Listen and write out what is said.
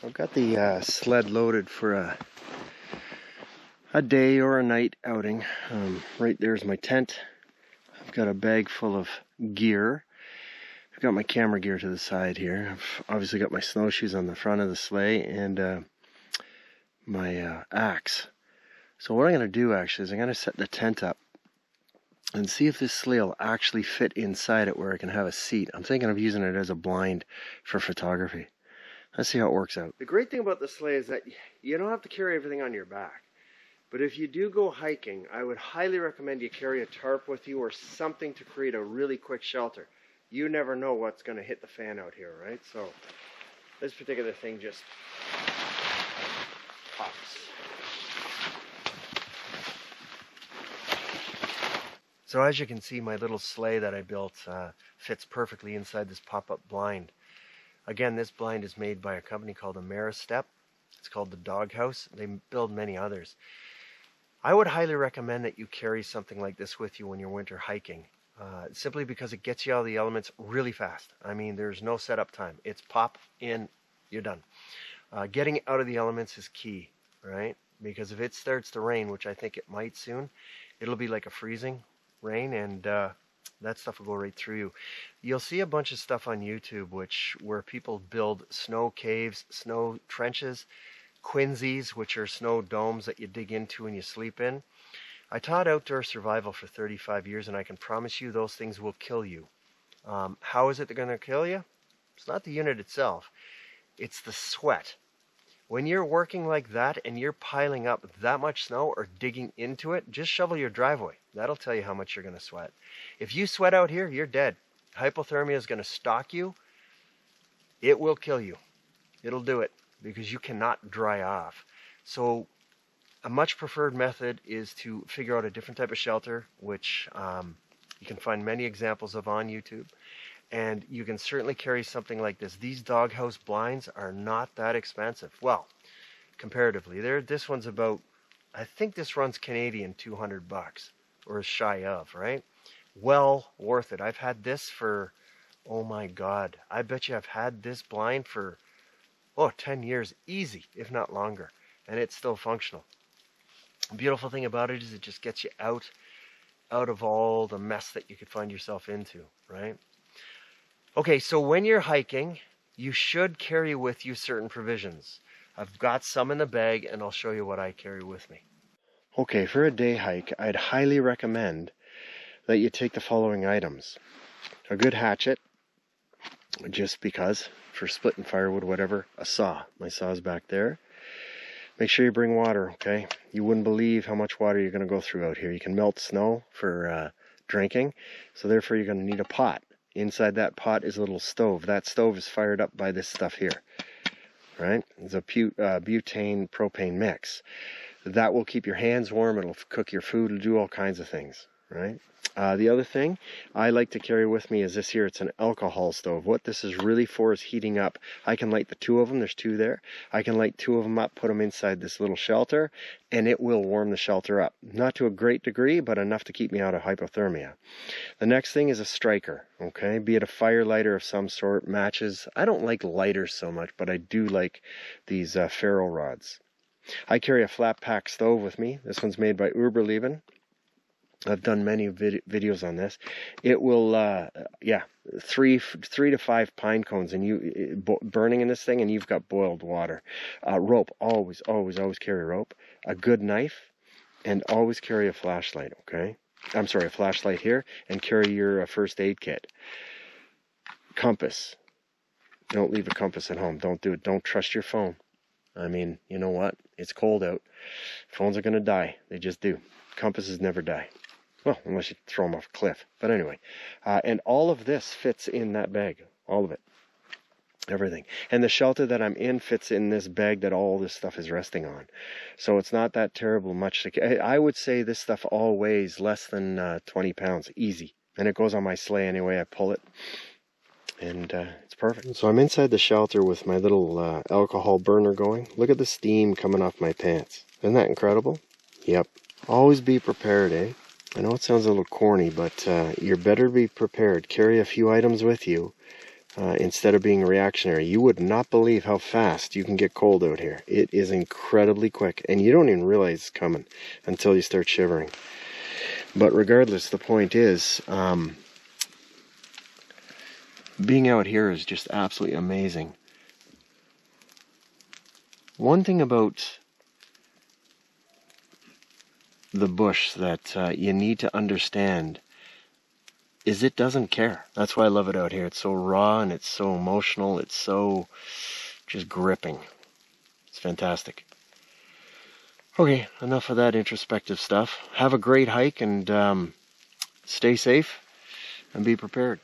I've got the sled loaded for a day or a night outing. Right there's my tent. I've got a bag full of gear. I've got my camera gear to the side here. I've obviously got my snowshoes on the front of the sleigh and my axe. So what I'm going to do actually is I'm going to set the tent up and see if this sleigh will actually fit inside it where I can have a seat. I'm thinking of using it as a blind for photography. Let's see how it works out. The great thing about the sleigh is that you don't have to carry everything on your back. But if you do go hiking, I would highly recommend you carry a tarp with you or something to create a really quick shelter. You never know what's going to hit the fan out here, right? So this particular thing just pops. So as you can see, my little sleigh that I built fits perfectly inside this pop-up blind. Again, this blind is made by a company called Ameristep. It's called the Doghouse. They build many others. I would highly recommend that you carry something like this with you when you're winter hiking, simply because it gets you out of the elements really fast. I mean, there's no setup time. It's pop in, you're done. Getting out of the elements is key, right? Because if it starts to rain, which I think it might soon, it'll be like a freezing rain, and that stuff will go right through you. You'll see a bunch of stuff on YouTube where people build snow caves, snow trenches, quinzees, which are snow domes that you dig into and you sleep in. I taught outdoor survival for 35 years, and I can promise you those things will kill you. How is it they're going to kill you? It's not the unit itself. It's the sweat. When you're working like that and you're piling up that much snow or digging into it, just shovel your driveway. That'll tell you how much you're going to sweat. If you sweat out here, you're dead. Hypothermia is going to stalk you. It will kill you. It'll do it because you cannot dry off. So a much preferred method is to figure out a different type of shelter, which you can find many examples of on YouTube. And you can certainly carry something like this. These doghouse blinds are not that expensive. Well, comparatively. This one's about, I think this runs Canadian $200 or shy of, right? Well worth it. I've had this for, oh my God, I bet you I've had this blind for, 10 years easy, if not longer. And it's still functional. The beautiful thing about it is it just gets you out of all the mess that you could find yourself into, right? Okay, so when you're hiking, you should carry with you certain provisions. I've got some in the bag, and I'll show you what I carry with me. Okay, for a day hike, I'd highly recommend that you take the following items. A good hatchet, just because, for splitting firewood, whatever. A saw. My saw's back there. Make sure you bring water, okay? You wouldn't believe how much water you're going to go through out here. You can melt snow for drinking, so therefore you're going to need a pot. Inside that pot is a little stove. That stove is fired up by this stuff here, right? It's a butane propane mix. That will keep your hands warm. It'll cook your food. It'll do all kinds of things, right? The other thing I like to carry with me is this here. It's an alcohol stove. What this is really for is heating up. I can light the two of them. There's two there. I can light two of them up, put them inside this little shelter, and it will warm the shelter up. Not to a great degree, but enough to keep me out of hypothermia. The next thing is a striker, okay? Be it a fire lighter of some sort, matches. I don't like lighters so much, but I do like these ferro rods. I carry a flat pack stove with me. This one's made by Uberleben. I've done many videos on this. It will, 3 to 5 pine cones, and you burning in this thing, and you've got boiled water. Rope, always carry rope. A good knife, and always carry a flashlight. Okay, I'm sorry, a flashlight here, and carry your first aid kit. Compass. Don't leave a compass at home. Don't do it. Don't trust your phone. I mean, you know what? It's cold out. Phones are going to die. They just do. Compasses never die. Well, unless you throw them off a cliff. But anyway, and all of this fits in that bag. All of it. Everything. And the shelter that I'm in fits in this bag that all this stuff is resting on. So it's not that terrible much. I would say this stuff all weighs less than 20 pounds. Easy. And it goes on my sleigh anyway. I pull it. And it's perfect. So I'm inside the shelter with my little alcohol burner going. Look at the steam coming off my pants. Isn't that incredible? Yep. Always be prepared, eh? I know it sounds a little corny, but you better be prepared. Carry a few items with you instead of being reactionary. You would not believe how fast you can get cold out here. It is incredibly quick, and you don't even realize it's coming until you start shivering. But regardless, the point is, being out here is just absolutely amazing. One thing about the bush that you need to understand is it doesn't care. That's why I love it out here. It's so raw and it's so emotional. It's so just gripping. It's fantastic. Okay, enough of that introspective stuff. Have a great hike and stay safe and be prepared.